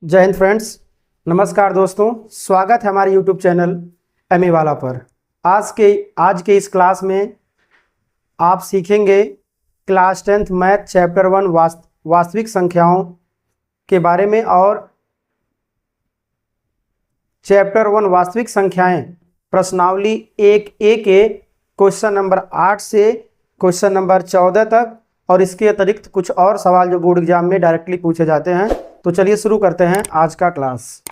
जय हिंद फ्रेंड्स। नमस्कार दोस्तों, स्वागत है हमारे यूट्यूब चैनल एमए वाला पर। आज के इस क्लास में आप सीखेंगे क्लास 10th मैथ चैप्टर 1 वास्तविक संख्याओं के बारे में और चैप्टर 1 वास्तविक संख्याएं प्रश्नावली 1A के क्वेश्चन नंबर 8 से क्वेश्चन नंबर 14 तक और इसके अतिरिक्त कुछ और सवाल जो बोर्ड एग्जाम में डायरेक्टली पूछे जाते हैं। तो चलिए शुरू करते हैं आज का क्लास।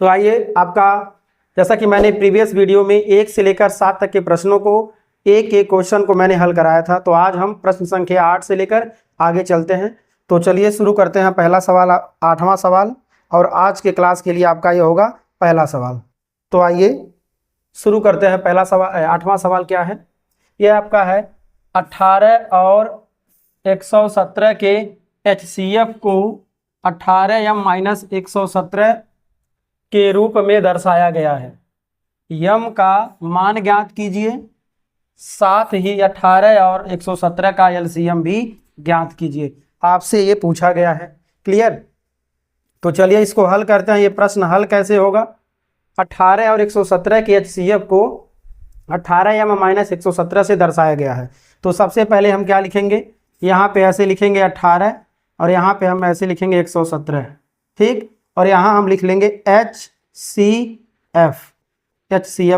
तो आइए, आपका जैसा कि मैंने प्रीवियस वीडियो में 1 से लेकर 7 तक के प्रश्नों को एक क्वेश्चन को मैंने हल कराया था, तो आज हम प्रश्न संख्या 8 से लेकर आगे चलते हैं। तो चलिए शुरू करते हैं। पहला सवाल 8वां सवाल, और आज के क्लास के लिए आपका ये होगा पहला सवाल। तो आइए शुरू करते हैं। पहला सवाल 8वां सवाल क्या है? यह आपका है 18 और 117 के HCF को 18m-117 के रूप में दर्शाया गया है। यम का मान ज्ञात कीजिए, साथ ही 18 और 117 का LCM भी ज्ञात कीजिए। आपसे ये पूछा गया है। क्लियर? तो चलिए इसको हल करते हैं। ये प्रश्न हल कैसे होगा? 18 और 117 के HCF को 18m-117 से दर्शाया गया है। तो सबसे पहले हम क्या लिखेंगे? यहाँ पे ऐसे लिखेंगे 18 और यहाँ पे हम ऐसे लिखेंगे 117, ठीक। और यहाँ हम लिख लेंगे HCF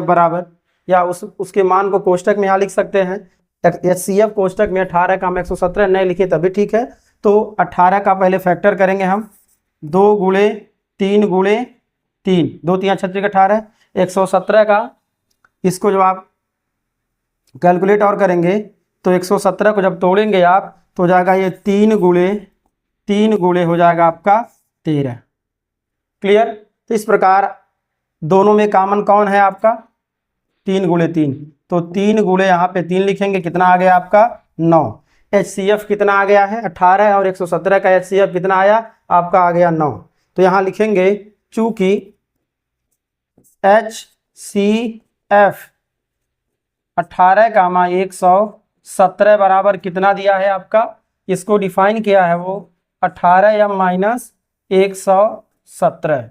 बराबर, या उसके मान को कोष्टक में यहाँ लिख सकते हैं। HCF कोष्टक में 18 का हम 117 नहीं लिखे तभी ठीक है। तो 18 का पहले फैक्टर करेंगे हम, 2 गुणे 3 गुणे 3, 2 3 36 18। 117 का इसको जब आप कैलकुलेट और करेंगे तो 117 को जब तोड़ेंगे आप तो हो जाएगा ये 3 गुणे हो जाएगा आपका 13। क्लियर? तो इस प्रकार दोनों में कॉमन कौन है आपका? 3 गुणे 3, तो 3 गुणे यहाँ पे 3 लिखेंगे। कितना आ गया आपका? 9। HCF कितना आ गया है? 18 और 117 का HCF कितना आया आपका? आ गया 9। तो यहाँ लिखेंगे चूंकि HCF 18 का 117 बराबर कितना दिया है आपका? इसको डिफाइन किया है वो 18m-117।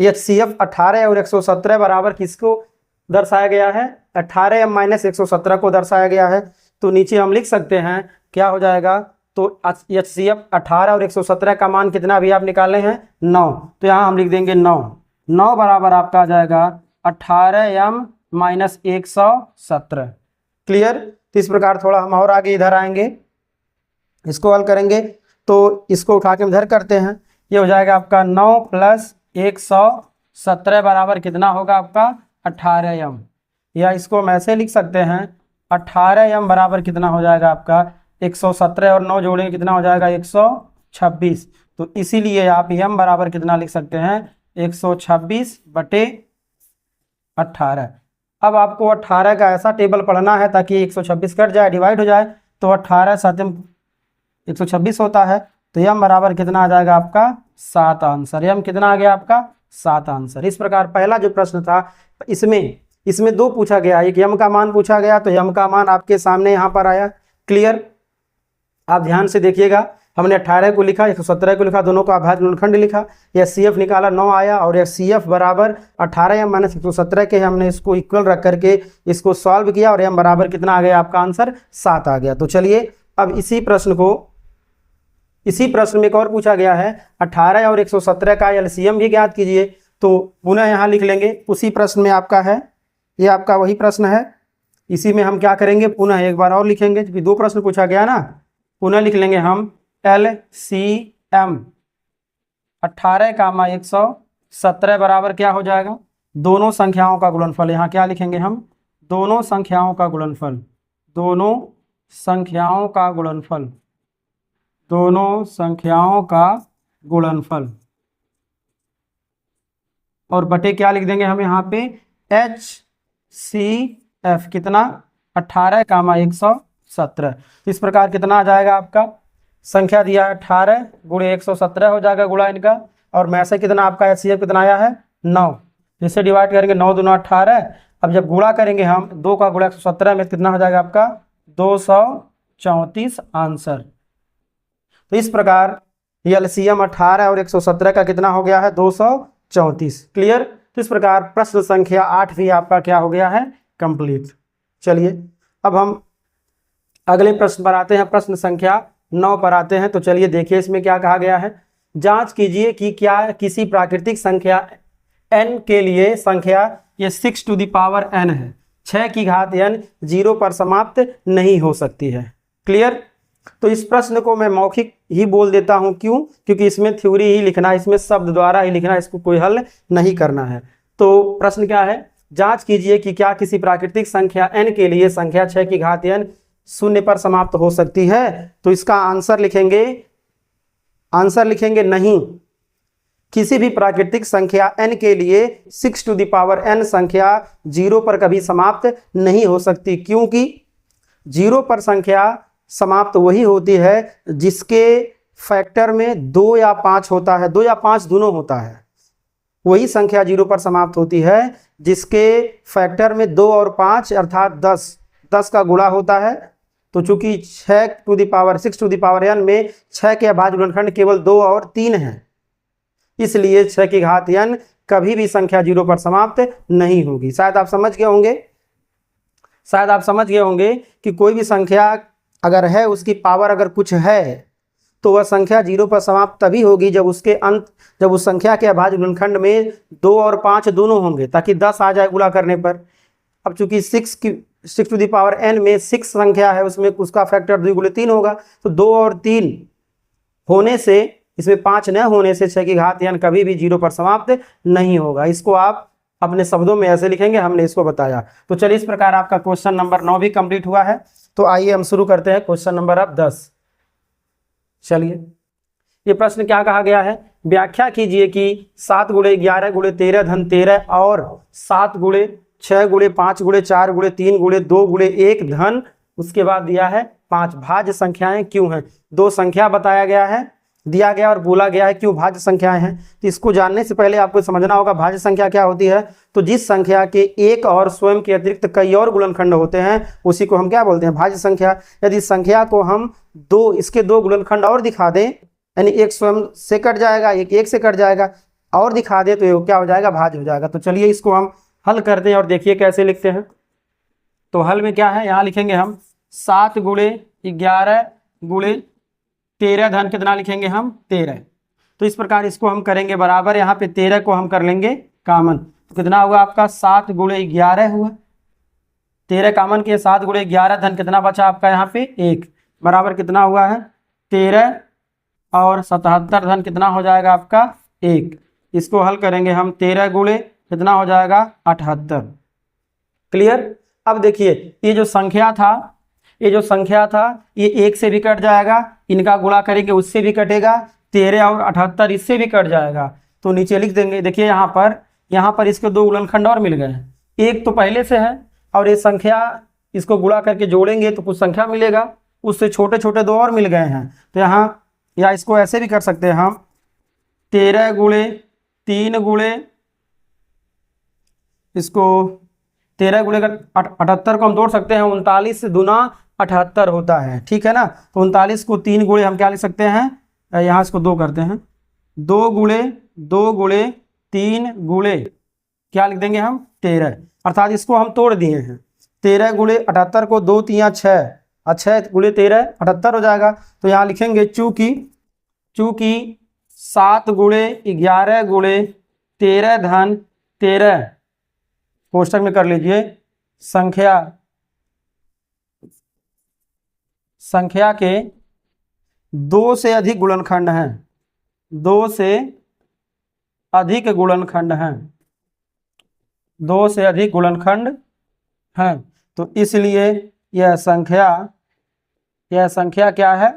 HCF 18 और 117 बराबर किसको दर्शाया गया है? 18m-117 को दर्शाया गया है। तो नीचे हम लिख सकते हैं, क्या हो जाएगा? तो HCF 18 और 117 का मान कितना भी आप निकाले हैं? 9। तो यहाँ हम लिख देंगे 9 बराबर आपका आ जाएगा 18m-117। क्लियर? तो इस प्रकार थोड़ा हम और आगे इधर आएंगे, इसको हल करेंगे। तो इसको उठा के इधर करते हैं। ये हो जाएगा आपका 9 + 117 बराबर कितना होगा आपका? 18m। या इसको हम ऐसे लिख सकते हैं, 18m बराबर कितना हो जाएगा आपका? 117 और 9 जोड़ेंगे कितना हो जाएगा? 126। तो इसीलिए आप m बराबर कितना लिख सकते हैं? 126/18। अब आपको 18 का ऐसा टेबल पढ़ना है ताकि 126 कट जाए, डिवाइड हो जाए। तो 18 7 126 होता है। तो m बराबर कितना आ जाएगा आपका? 7 आंसर। m कितना आ गया आपका? 7 आंसर। इस प्रकार पहला जो प्रश्न था इसमें 2 पूछा गया, एक m का मान पूछा गया, तो m का मान आपके सामने यहाँ पर आया। क्लियर? आप ध्यान से देखिएगा, हमने 18 को लिखा, 117 को लिखा, दोनों को अभाज्य गुणनखंड लिखा। HCF निकाला, 9 आया, और HCF बराबर 18m-117 के हमने इसको इक्वल रख करके इसको सॉल्व किया, और m बराबर कितना आ गया आपका? आंसर 7 आ गया। तो चलिए अब इसी प्रश्न में एक और पूछा गया है, 18 और 117 का LCM भी ज्ञात कीजिए। तो पुनः यहाँ लिख लेंगे, उसी प्रश्न में आपका है, ये आपका वही प्रश्न है। इसी में हम क्या करेंगे, पुनः एक बार और लिखेंगे क्योंकि 2 प्रश्न पूछा गया ना। पुनः लिख लेंगे हम LCM 18 का 117 बराबर क्या हो जाएगा? दोनों संख्याओं का गुणनफल। यहाँ क्या लिखेंगे हम? दोनों संख्याओं का गुणनफल। दोनों संख्याओं का गुणनफल। दोनों संख्याओं का गुणनफल। और बटे क्या लिख देंगे हम यहाँ पे? HCF कितना? 18 का 117। इस प्रकार कितना आ जाएगा आपका? संख्या दिया है 18 गुणे 117 हो जाएगा गुणा इनका, और में से कितना आपका HCF कितना आया है? 9। जिससे डिवाइड करेंगे 9 दूना 18। अब जब गुणा करेंगे हम, 2 का गुणा 117 में कितना हो जाएगा आपका? 234 आंसर। तो इस प्रकार ये एलसीएम 18 और 117 का कितना हो गया है 234। क्लियर। तो इस प्रकार प्रश्न संख्या 8 भी आपका क्या हो गया है कंप्लीट। चलिए अब हम अगले प्रश्न पर आते हैं, प्रश्न संख्या 9 पर आते हैं। तो चलिए देखिए इसमें क्या कहा गया है। जांच कीजिए कि क्या किसी प्राकृतिक संख्या n के लिए संख्या ये 6 टू द पावर n है, 6 की घात n 0 पर समाप्त नहीं हो सकती है। क्लियर। तो इस प्रश्न को मैं मौखिक ही बोल देता हूं, क्यों? क्योंकि इसमें थ्योरी ही लिखना है, इसमें शब्द द्वारा ही लिखना है, इसको कोई हल नहीं करना है। तो प्रश्न क्या है, जांच कीजिए कि क्या किसी प्राकृतिक संख्या n के लिए संख्या 6 की घात n 0 पर समाप्त हो सकती है। तो इसका आंसर लिखेंगे नहीं। किसी भी प्राकृतिक संख्या n के लिए 6 टू द पावर n संख्या 0 पर कभी समाप्त नहीं हो सकती, क्योंकि 0 पर संख्या समाप्त वही होती है जिसके फैक्टर में 2 या 5 होता है, 2 या 5 दोनों होता है। वही संख्या 0 पर समाप्त होती है जिसके फैक्टर में 2 और 5 अर्थात 10 का गुणा होता है। तो चूंकि 6 to the power 6 to the power n में 6 के अभाज्य गुणनखंड केवल 2 और 3 है, इसलिए 6 की घात n कभी भी संख्या 0 पर समाप्त नहीं होगी। शायद आप समझ गए होंगे कि कोई भी संख्या अगर है, उसकी पावर अगर कुछ है तो वह संख्या 0 पर समाप्त तभी होगी जब उस संख्या के अभाज्य गुणनखंड में 2 और 5 दोनों होंगे, ताकि 10 आ जाए गुणा करने पर। अब चूंकि 6 टू द पावर n में 6 संख्या है, उसमें उसका फैक्टर 2 गुणे 3 होगा, तो 2 और 3 होने से, इसमें 5 न होने से 6 की घात n कभी भी 0 पर समाप्त नहीं होगा। इसको आप अपने शब्दों में ऐसे लिखेंगे, हमने इसको बताया। तो चलिए इस प्रकार आपका क्वेश्चन नंबर 9 भी कंप्लीट हुआ है। तो आइए हम शुरू करते हैं क्वेश्चन नंबर अब 10। चलिए ये प्रश्न क्या कहा गया है, व्याख्या कीजिए कि 7 गुणे 11 गुणे 13 धन 13 और 7 गुणे 6 गुणे 5 गुणे 4 गुणे 3 गुणे 2 गुणे 1 धन, उसके बाद दिया है 5 भाज्य संख्याएं क्यों हैं। 2 संख्या दिया गया और बोला गया है क्यों भाज्य संख्याएं हैं। तो इसको जानने से पहले आपको समझना होगा भाज्य संख्या क्या होती है। तो जिस संख्या के एक और स्वयं के अतिरिक्त कई और गुणनखंड होते हैं उसी को हम क्या बोलते हैं, भाज्य संख्या। यदि संख्या को हम इसके 2 गुणनखंड और दिखा दें, यानी एक स्वयं से कट जाएगा, एक से कट जाएगा, और दिखा दे तो ये क्या हो जाएगा, भाज्य हो जाएगा। तो चलिए इसको हम हल करते हैं और देखिए कैसे लिखते हैं। तो हल में क्या है, यहाँ लिखेंगे हम 7 गुणे 11 गुणे 13 धन कितना लिखेंगे हम 13। तो इस प्रकार इसको हम करेंगे बराबर, यहाँ पे 13 को हम कर लेंगे कामन। तो कितना होगा आपका 7 गुणे 11 हुआ, 13 कामन के 7 गुणे 11 धन कितना बचा आपका यहाँ पे 1 बराबर कितना हुआ है 13 और 77 धन कितना हो जाएगा आपका 1। इसको हल करेंगे हम 13 गुणे कितना हो जाएगा 78। क्लियर। अब देखिए ये जो संख्या था ये 1 से भी कट जाएगा, इनका गुणा करेंगे उससे भी कटेगा, 13 और 78 इससे भी कट जाएगा। तो नीचे लिख देंगे, देखिए यहाँ पर इसके 2 गुणनखंड और मिल गए हैं, एक तो पहले से है और ये संख्या इसको गुणा करके जोड़ेंगे तो कुछ संख्या मिलेगा, उससे छोटे छोटे 2 और मिल गए हैं। तो यहाँ या इसको ऐसे भी कर सकते हैं हम 13 गुणे 3 गुणे इसको 13 गुणे 78 को हम जोड़ सकते हैं, 39 दूना 78 होता है, ठीक है ना। तो 39 को 3 गुणे हम क्या लिख सकते हैं, यहाँ इसको 2 करते हैं, 2 गुणे 3 गुणे क्या लिख देंगे हम 13, अर्थात इसको हम तोड़ दिए हैं। 13 गुणे 78 को 2 3 6 6 गुणे 13 78 हो जाएगा। तो यहाँ लिखेंगे चूंकि 7 गुणे 11 गुणे 13 धन 13 कोष्टक में कर लीजिए, संख्या के 2 से अधिक गुणनखंड हैं, 2 से अधिक गुणनखंड हैं, तो इसलिए यह संख्या क्या है,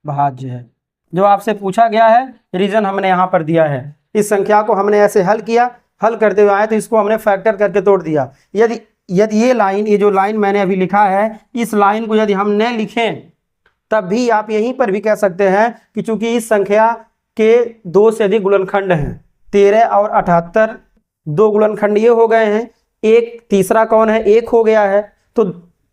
भाज्य है। जो आपसे पूछा गया है रीजन हमने यहाँ पर दिया है। इस संख्या को हमने ऐसे हल किया, हल करते हुए आए तो इसको हमने फैक्टर करके तोड़ दिया। यदि ये जो लाइन मैंने अभी लिखा है, इस लाइन को यदि हम न लिखें तब भी आप यहीं पर भी कह सकते हैं कि चूंकि इस संख्या के 2 से अधिक गुणनखंड हैं, 13 और 78 2 गुणनखंड ये हो गए हैं, एक तीसरा कौन है 1 हो गया है, तो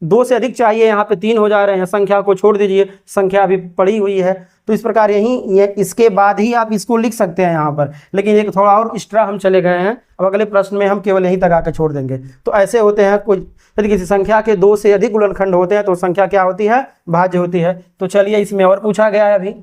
2 से अधिक चाहिए, यहाँ पे 3 हो जा रहे हैं। संख्या को छोड़ दीजिए, संख्या अभी पड़ी हुई है, तो इस प्रकार ये इसके बाद ही आप इसको लिख सकते हैं यहाँ पर, लेकिन एक थोड़ा और एक्स्ट्रा हम चले गए हैं। अब अगले प्रश्न में हम केवल यहीं तक आकर छोड़ देंगे। तो ऐसे होते हैं, कोई यदि किसी संख्या के 2 से अधिक गुणनखंड होते हैं तो संख्या क्या होती है, भाज्य होती है। तो चलिए इसमें और पूछा गया है अभी।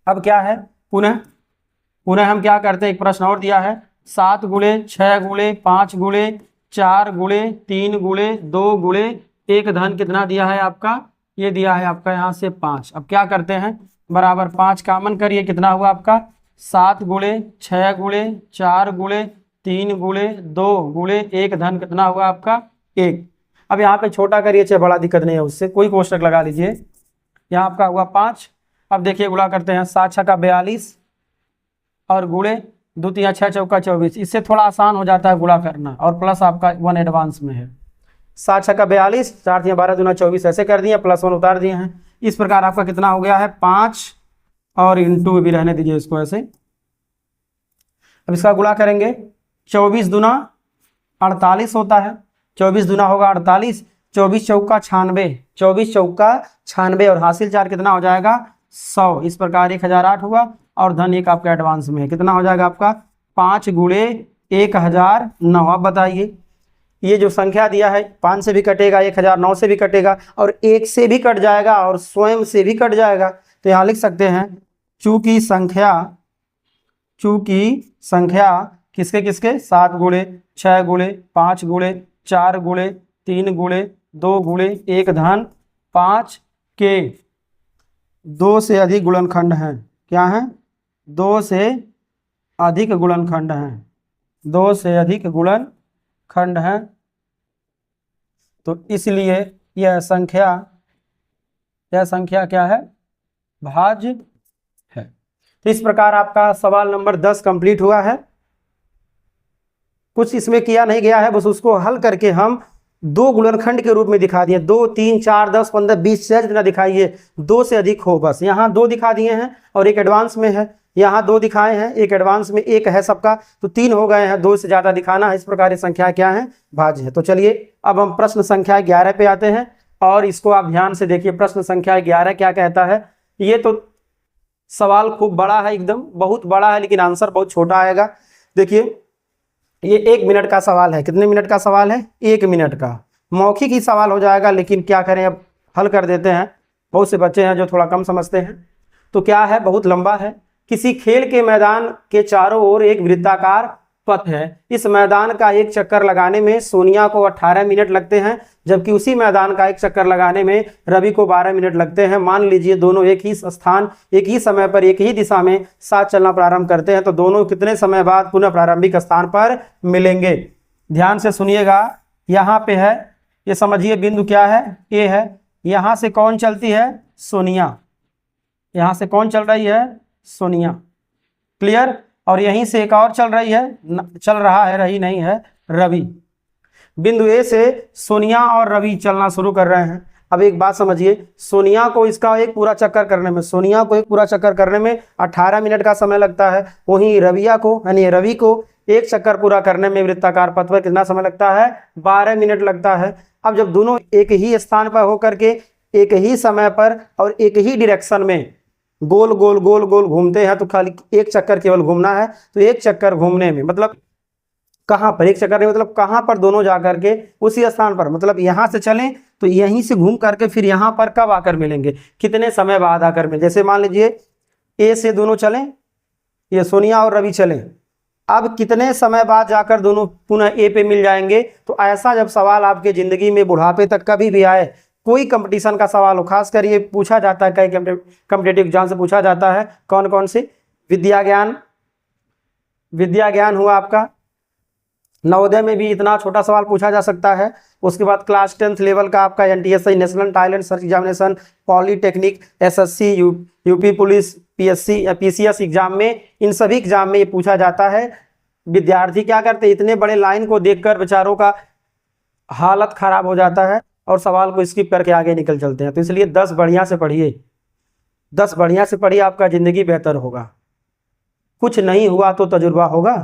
अब क्या है, पुनः हम क्या करते हैं, एक प्रश्न और दिया है, 7 गुणे 6 गुणे 5 गुणे 4 गुणे 3 गुणे 2 गुणे 1 धन कितना दिया है आपका, ये दिया है आपका यहाँ से 5। अब क्या करते हैं, बराबर 5 कामन करिए, कितना हुआ आपका 7 गुणे 6 गुणे 4 गुणे 3 गुणे 2 गुणे 1 धन कितना हुआ आपका 1। अब यहाँ पे छोटा करिए चाहे बड़ा, दिक्कत नहीं है उससे, कोई कोष्टक लगा लीजिए। यहाँ आपका हुआ 5। अब देखिए गुणा करते हैं, 7 छक्का 42 और गुणे 2 3 6 चौका 24। इससे थोड़ा आसान हो जाता है गुणा करना, और प्लस आपका 1 एडवांस में है। 7 छक्का 42, 4 3 12 दूना 24 ऐसे कर दिए, प्लस 1 उतार दिए हैं। इस प्रकार आपका कितना हो गया है 5 और इंटू भी रहने दीजिए इसको ऐसे। अब इसका गुणा करेंगे, 24 दूना 48 होता है, 24 दूना होगा 48, 24 चौका 96, 24 चौका 96 और हासिल 4 कितना हो जाएगा 100। इस प्रकार 1008 हुआ, और धन 1 आपका एडवांस में है, कितना हो जाएगा आपका 5 गुणे 1009। आप बताइए ये जो संख्या दिया है 5 से भी कटेगा, 1009 से भी कटेगा, और 1 से भी कट जाएगा, और स्वयं से भी कट जाएगा। तो यहाँ लिख सकते हैं चूंकि संख्या किसके किसके 7 गुणे 6 गुणे 5 गुणे 4 गुणे 3 गुणे 2 गुणे 1 धन 5 के 2 से अधिक गुणनखंड हैं। क्या हैं, 2 से अधिक गुणनखंड हैं, 2 से अधिक गुणनखंड हैं। तो इसलिए यह संख्या क्या है, भाज्य है। तो इस प्रकार आपका सवाल नंबर 10 कंप्लीट हुआ है। कुछ इसमें किया नहीं गया है, बस उसको हल करके हम 2 गुणनखंड के रूप में दिखा दिए। 2 3 4 10 15 20 से जितना दिखाइए, 2 से अधिक हो बस। यहाँ 2 दिखा दिए हैं और 1 एडवांस में है, यहाँ 2 दिखाए हैं, 1 एडवांस में 1 है सबका, तो 3 हो गए हैं। 2 से ज़्यादा दिखाना है। इस प्रकार ये संख्या क्या है, भाज्य है। तो चलिए अब हम प्रश्न संख्या 11 पे आते हैं, और इसको आप ध्यान से देखिए। प्रश्न संख्या 11 क्या कहता है। ये तो सवाल खूब बड़ा है, एकदम बहुत बड़ा है, लेकिन आंसर बहुत छोटा आएगा। देखिए ये 1 मिनट का सवाल है। कितने मिनट का सवाल है, 1 मिनट का। मौखिक ही सवाल हो जाएगा, लेकिन क्या करें, अब हल कर देते हैं। बहुत से बच्चे हैं जो थोड़ा कम समझते हैं। तो क्या है, बहुत लंबा है। किसी खेल के मैदान के चारों ओर एक वृत्ताकार पथ है। इस मैदान का एक चक्कर लगाने में सोनिया को 18 मिनट लगते हैं, जबकि उसी मैदान का एक चक्कर लगाने में रवि को 12 मिनट लगते हैं। मान लीजिए दोनों एक ही स्थान, एक ही समय पर, एक ही दिशा में साथ चलना प्रारंभ करते हैं, तो दोनों कितने समय बाद पुनः प्रारंभिक स्थान पर मिलेंगे। ध्यान से सुनिएगा, यहाँ पे है, ये समझिए बिंदु क्या है, ए है। यहाँ से कौन चलती है, सोनिया। यहाँ से कौन चल रही है, सोनिया। क्लियर। और यहीं से एक और चल रहा है, रही नहीं है, रवि। बिंदु ए से सोनिया और रवि चलना शुरू कर रहे हैं। अब एक बात समझिए, सोनिया को इसका एक पूरा चक्कर करने में 18 मिनट का समय लगता है। वहीं रविया को यानी रवि को एक चक्कर पूरा करने में वृत्ताकार पथ पर कितना समय लगता है, 12 मिनट लगता है। अब जब दोनों एक ही स्थान पर होकर के एक ही समय पर और एक ही डायरेक्शन में गोल गोल गोल गोल घूमते हैं, तो खाली एक चक्कर केवल घूमना है। तो एक चक्कर घूमने में मतलब कहाँ पर, एक चक्कर नहीं मतलब कहाँ पर, दोनों जाकर के उसी स्थान पर, मतलब यहाँ से चलें तो यहीं से घूम करके फिर यहाँ पर कब आकर मिलेंगे, कितने समय बाद आकर मिलेंगे। जैसे मान लीजिए ए से दोनों चलें, ये सोनिया और रवि चलें, अब कितने समय बाद जाकर दोनों पुनः ए पे मिल जाएंगे। तो ऐसा जब सवाल आपके ज़िंदगी में बुढ़ापे तक कभी भी आए, कोई कंपटीशन का सवाल हो, खास कर ये पूछा जाता है, कई कॉम्पिटेटिव एग्जाम से पूछा जाता है। कौन कौन से, विद्या ज्ञान हुआ आपका, नवोदय में भी इतना छोटा सवाल पूछा जा सकता है। उसके बाद क्लास 10th लेवल का आपका NTSI national talent search examination, polytechnic, SSC, UP police, PSC या PCS एग्जाम में, इन सभी एग्जाम में ये पूछा जाता है। विद्यार्थी क्या करते हैं, इतने बड़े लाइन को देखकर बेचारों का हालत खराब हो जाता है और सवाल को स्किप करके आगे निकल चलते हैं। तो इसलिए 10 बढ़िया से पढ़िए, 10 बढ़िया से पढ़िए, आपका ज़िंदगी बेहतर होगा। कुछ नहीं हुआ तो तजुर्बा होगा,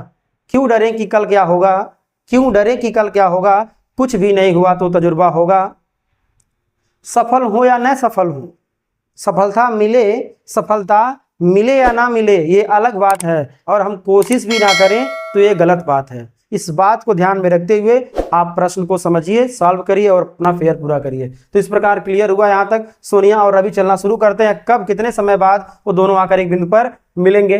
क्यों डरें कि कल क्या होगा, क्यों डरें कि कल क्या होगा, कुछ भी नहीं हुआ तो तजुर्बा होगा। सफल हो या न सफल हो, सफलता मिले या ना मिले ये अलग बात है, और हम कोशिश भी ना करें तो ये गलत बात है। इस बात को ध्यान में रखते हुए आप प्रश्न को समझिए, सॉल्व करिए और अपना फेयर पूरा करिए। तो इस प्रकार क्लियर हुआ यहाँ तक। सोनिया और रवि चलना शुरू करते हैं। कब, कितने समय बाद वो दोनों आकर एक बिंदु पर मिलेंगे।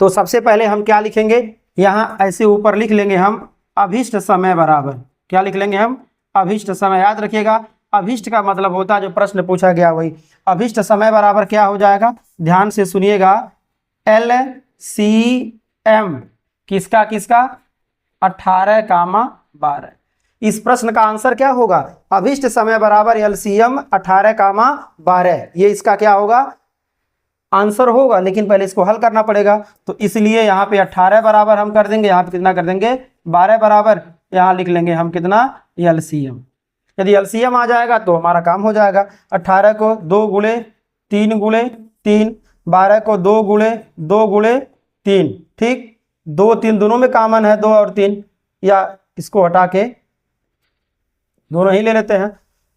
तो सबसे पहले हम क्या लिखेंगे, यहाँ ऐसे ऊपर लिख लेंगे हम अभिष्ट समय बराबर, क्या लिख लेंगे हम, अभिष्ट समय। याद रखिएगा अभिष्ट का मतलब होता है जो प्रश्न पूछा गया वही। अभिष्ट समय बराबर क्या हो जाएगा, ध्यान से सुनिएगा, LCM किसका 18, 12। इस प्रश्न का आंसर क्या होगा, अभिष्ट समय बराबर LCM 18, 12। ये इसका क्या होगा, आंसर होगा। लेकिन पहले इसको हल करना पड़ेगा। तो इसलिए यहाँ पे 18 बराबर हम कर देंगे, यहाँ पे कितना कर देंगे 12 बराबर, यहाँ लिख लेंगे हम कितना LCM। यदि LCM आ जाएगा तो हमारा काम हो जाएगा। 18 को 2 गुणे 3 गुणे 3, 12 को 2 गुणे 2 गुणे 3, ठीक। 2 3 दोनों में कॉमन है, 2 और 3, या इसको हटा के दोनों ही ले लेते हैं।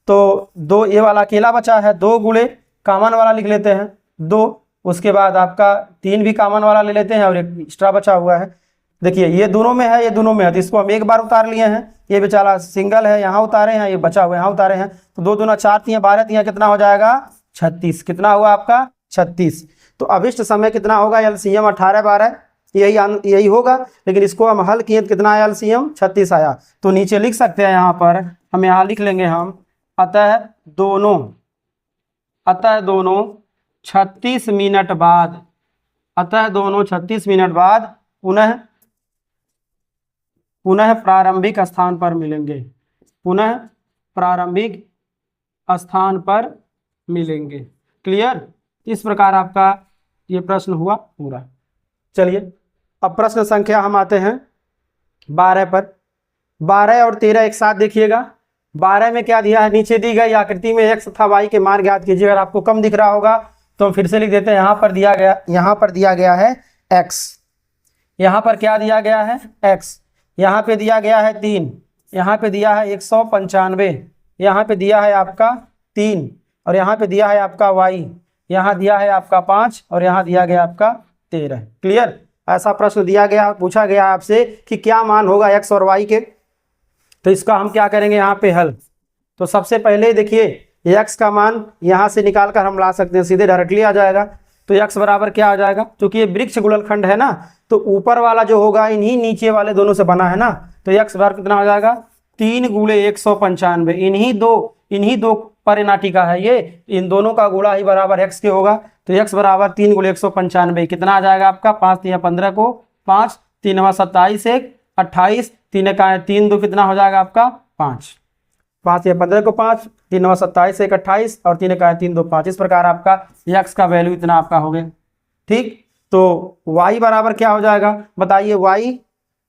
तो 2 ये वाला अकेला बचा है, 2 गुणे कॉमन वाला लिख लेते हैं 2, उसके बाद आपका 3 भी कॉमन वाला ले लेते हैं और एक एक्स्ट्रा बचा हुआ है। देखिए ये दोनों में है, ये दोनों में है, तो इसको हम एक बार उतार लिए हैं। ये बेचारा सिंगल है, यहाँ उतारे हैं, ये बचा हुआ यहाँ उतारे हैं। तो 2 दूना 4, 3 12, 3 कितना हो जाएगा 36। कितना हुआ आपका 36। तो अभिष्ट समय कितना होगा LCM 18, 12, यही होगा। लेकिन इसको हम हल किए तो कितना आया LCM 36 आया। तो नीचे लिख सकते हैं, यहाँ पर हम यहाँ लिख लेंगे हम अतः दोनों 36 मिनट बाद, अतः दोनों 36 मिनट बाद पुनः प्रारंभिक स्थान पर मिलेंगे, पुनः प्रारंभिक स्थान पर मिलेंगे। क्लियर। इस प्रकार आपका ये प्रश्न हुआ पूरा। चलिए अब प्रश्न संख्या हम आते हैं 12 पर। 12 और 13 एक साथ देखिएगा। 12 में क्या दिया है, नीचे दी गई आकृति में x तथा y के मान ज्ञात कीजिए। अगर आपको कम दिख रहा होगा तो हम फिर से लिख देते हैं। यहाँ पर दिया गया है x, यहाँ पर क्या दिया गया है x, यहाँ पे दिया गया है 3, यहाँ पे दिया है 195, यहाँ पे दिया है आपका 3, और यहाँ पे दिया है आपका y, यहाँ दिया है आपका 5, और यहाँ दिया गया आपका 13। क्लियर। ऐसा प्रश्न दिया गया, पूछा गया आपसे कि क्या मान होगा x और y के। तो इसका हम क्या करेंगे यहाँ पे हल। तो सबसे पहले देखिए x का मान यहाँ से निकाल कर हम ला सकते हैं, सीधे डायरेक्टली आ जाएगा। तो x बराबर क्या आ जाएगा, क्योंकि ये वृक्ष गुणनखंड है ना, तो ऊपर वाला जो होगा इन्हीं नीचे वाले दोनों से बना है ना। तो x बराबर कितना हो जाएगा 3 गुणे 195, इन्हीं दो परिनाटिका है ये, इन दोनों का गुणा ही बराबर x के होगा। तो x बराबर 3 गुणे 195 कितना आ जाएगा आपका 5 3 15 को 5, 3 27 1 28, 3 का 3 2 कितना हो जाएगा आपका 5, 5 या 15 को 5, 3 27 1 28, और 3 का 3 2 5। इस प्रकार आपका x का वैल्यू इतना आपका हो गया। ठीक। तो y बराबर क्या हो जाएगा बताइए,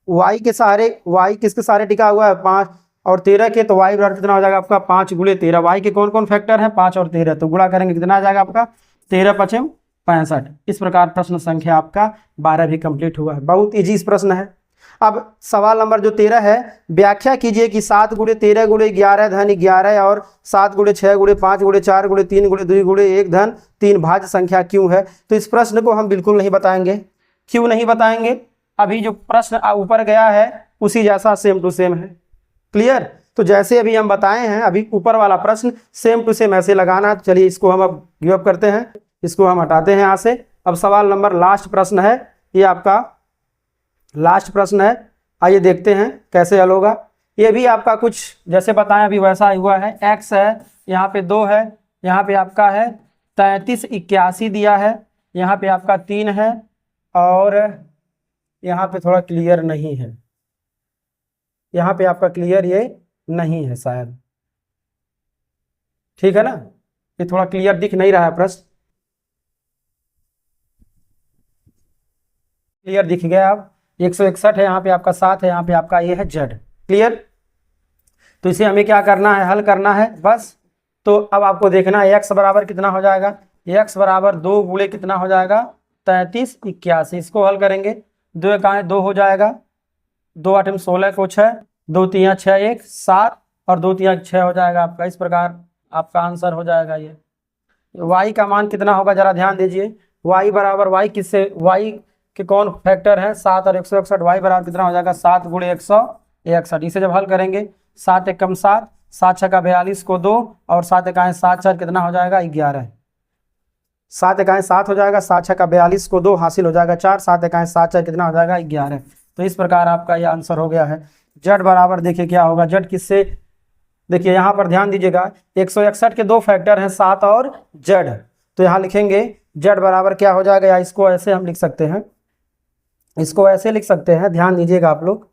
y के सहारे, y किसके सहारे टिका हुआ है 5 और 13 के, तो y बराबर कितना हो जाएगा आपका 5 गुणे 13। y के कौन कौन फैक्टर है 5 और 13, तो गुणा करेंगे कितना आ जाएगा आपका 13 5 65। इस प्रकार प्रश्न संख्या आपका 12 भी कंप्लीट हुआ है। बहुत इजी इस प्रश्न है। अब सवाल नंबर जो 13 है, व्याख्या कीजिए कि 7 गुणे 13 गुणे 11 धन 11 और 7 गुणे 6 गुणे 5 गुणे 4 गुणे 3 गुणे 2 गुणे 1 धन 3 भाज्य संख्या क्यों है। तो इस प्रश्न को हम बिल्कुल नहीं बताएंगे। क्यों नहीं बताएंगे, अभी जो प्रश्न ऊपर गया है उसी जैसा सेम टू सेम है। क्लियर। तो जैसे अभी हम बताए हैं, अभी ऊपर वाला प्रश्न सेम टू सेम ऐसे लगाना। चलिए इसको हम अब गिव अप करते हैं, इसको हम हटाते हैं यहाँ से। अब सवाल नंबर लास्ट प्रश्न है, ये आपका लास्ट प्रश्न है। आइए देखते हैं कैसे हल होगा। ये भी आपका कुछ जैसे बताएं अभी वैसा हुआ है। x है, यहाँ पे 2 है, यहाँ पे आपका है 33 81 दिया है, यहाँ पे आपका 3 है, और यहाँ पे थोड़ा क्लियर नहीं है, यहाँ पे आपका क्लियर ये नहीं है शायद। ठीक है ना, ये थोड़ा क्लियर दिख नहीं रहा है प्रश्न। क्लियर दिख गया। अब 161 है, यहाँ पे आपका 7 है, यहाँ पे आपका ये है z। क्लियर। तो इसे हमें क्या करना है, हल करना है बस। तो अब आपको देखना है x बराबर कितना हो जाएगा, x बराबर 2 गुणे कितना हो जाएगा 33 81। इसको हल करेंगे, 2 का 2 हो जाएगा, 2 8 16 को 6, 2 3 6 1 7, और 2 3 6 हो जाएगा आपका। इस प्रकार आपका आंसर हो जाएगा ये। y का मान कितना होगा जरा ध्यान दीजिए। y बराबर y किससे, y के कौन फैक्टर है 7 और 161, y बराबर कितना हो जाएगा 7 गुणे 161। इसे जब हल करेंगे 7 एकम 7, 7 छक्का 42 को 2 और 7 एकाएं 7 4 कितना हो जाएगा 11। 7 एकाएं 7 हो जाएगा, 7 छक्का 42 को 2 हासिल हो जाएगा 4, 7 एकाएं 7 4 कितना हो जाएगा 11। तो इस प्रकार आपका यह आंसर हो गया है। जड बराबर देखिए क्या होगा, जड किससे, देखिए यहाँ पर ध्यान दीजिएगा 161 के दो फैक्टर हैं 7 और जड, तो यहाँ लिखेंगे जड बराबर क्या हो जाएगा, या इसको ऐसे हम लिख सकते हैं, इसको ऐसे लिख सकते हैं, ध्यान दीजिएगा आप लोग,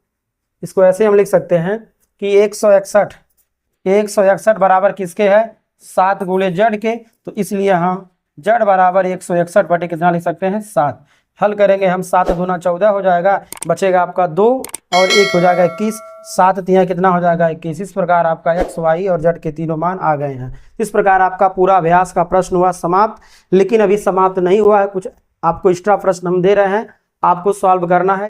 इसको ऐसे हम लिख सकते हैं कि 161 बराबर किसके है 7 गुणे जड के, तो इसलिए हम जड बराबर 161 बटे कितना लिख सकते हैं 7। हल करेंगे हम 7 दूना 14 हो जाएगा, बचेगा आपका 2 और 1 हो जाएगा 21, 7 तिया कितना हो जाएगा 21। इस प्रकार आपका एक्स वाई और जेड के तीनों मान आ गए हैं। इस प्रकार आपका पूरा अभ्यास का प्रश्न हुआ समाप्त, लेकिन अभी समाप्त नहीं हुआ है, कुछ आपको एक्स्ट्रा प्रश्न हम दे रहे हैं, आपको सॉल्व करना है।